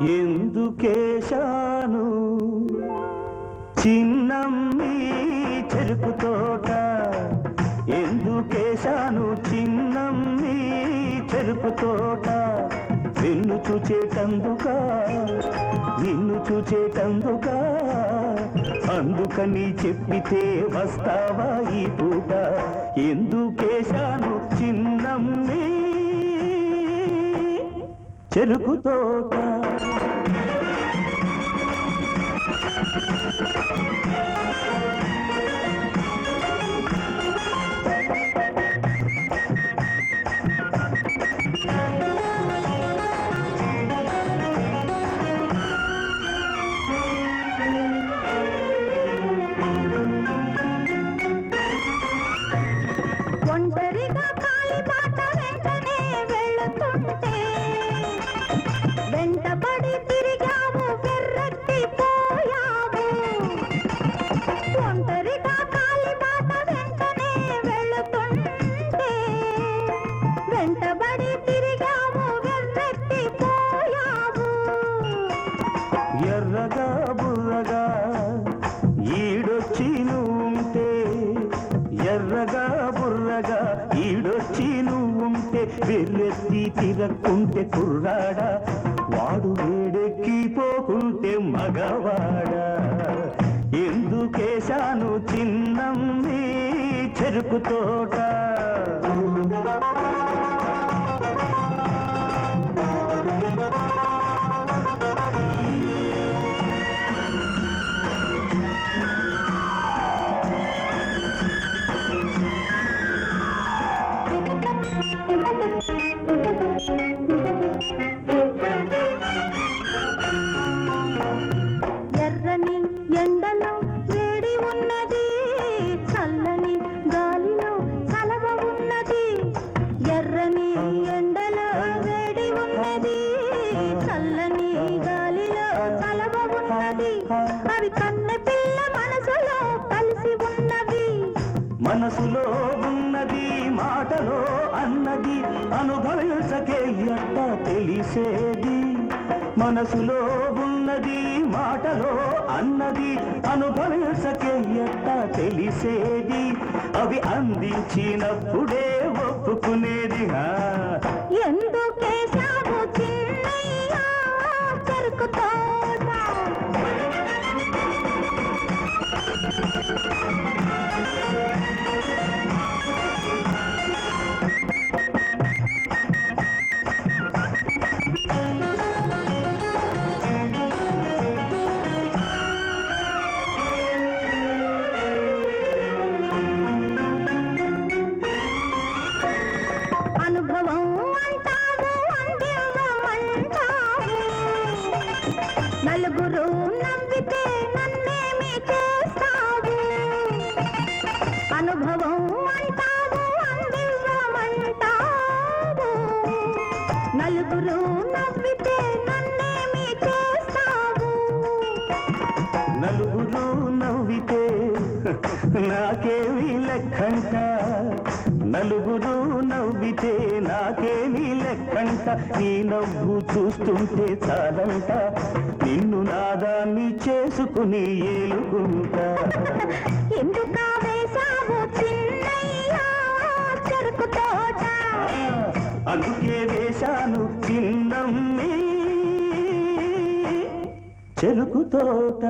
ఎందుకేశాను చిన్నమ్మి చెరుకు తోట, ఎందుకేశాను చిన్నమ్మి చెరుకు తోట, నిన్ను చూచేటందుకా నిన్ను చూచేటందుకా, అందుకని చెప్పితే వస్తావా ఈ పూట, ఎందుకేశాను చిన్నమ్మి చెరుకు తోట. ఒంటరిగా కాలి బాట వెంటనే వెళుతుంటే వెంటబడి తిరిగావు వెర్రెత్తిపోయావు. ఒంటరిగా కాలి బాట వెంటనే వెళుతుంటే వెంటబడి తిరిగావు వెర్రెత్తిపోయావు. ఎర్రగా బుర్రగా ఈడొచ్చి నువ్వుంటే, ఎర్రగా బుర్రగా ఈడొచ్చి నువ్వుంటే, వెర్రెత్తి తిరక్కుంటే కుర్రాడా, వాడు వేడెక్కిపోకుంటే మగవాడా, ఎందుకేశాను చిన్నమ్మి చెరుకు తోట. ఎర్రని ఎండలో వేడి ఉన్నది, చల్లని గాలిలో చలవ ఉన్నది. ఎర్రని ఎండలో వేడి ఉన్నది, చల్లని గాలిలో చలవ ఉన్నది. అవి కన్నె పిల్ల మనసులో కలిసి ఉన్నవి. మనసులో ఉన్నది మాటలో అన్నది, అనుభవించకే ఎట్ట తెలిసేది. మనసులో ఉన్నది మాటలో అన్నది, అనుభవించకే ఎట్ట తెలిసేది. అవి అందించినప్పుడే ఒప్పుకునేది. ఎందుకేశావు చిన్నయ్య చెరుకు తోట. అనుభవం అంటావు అందివ్వమంటావు, నలుగురు నవ్వితే నన్నేమి చేస్తావు. అనుభవం అంటావు అందివ్వమంటావు, నలుగురు నవ్వితే నన్నేమి చేస్తావు. నలుగురు నవ్వితే నాకేమీ లెక్కంట, నలుగురు నవ్వితే నాకేమీ లెక్కంట, నీ నవ్వు చూస్తుంటే చాలంట, నిన్ను నాదాన్ని చేసుకుని ఏలుకుంటా. ఎందుకా వేశావు చిన్నయ్య చెరుకు తోట. అందుకే వేశాను చిన్నమ్మి చెరుకు తోట.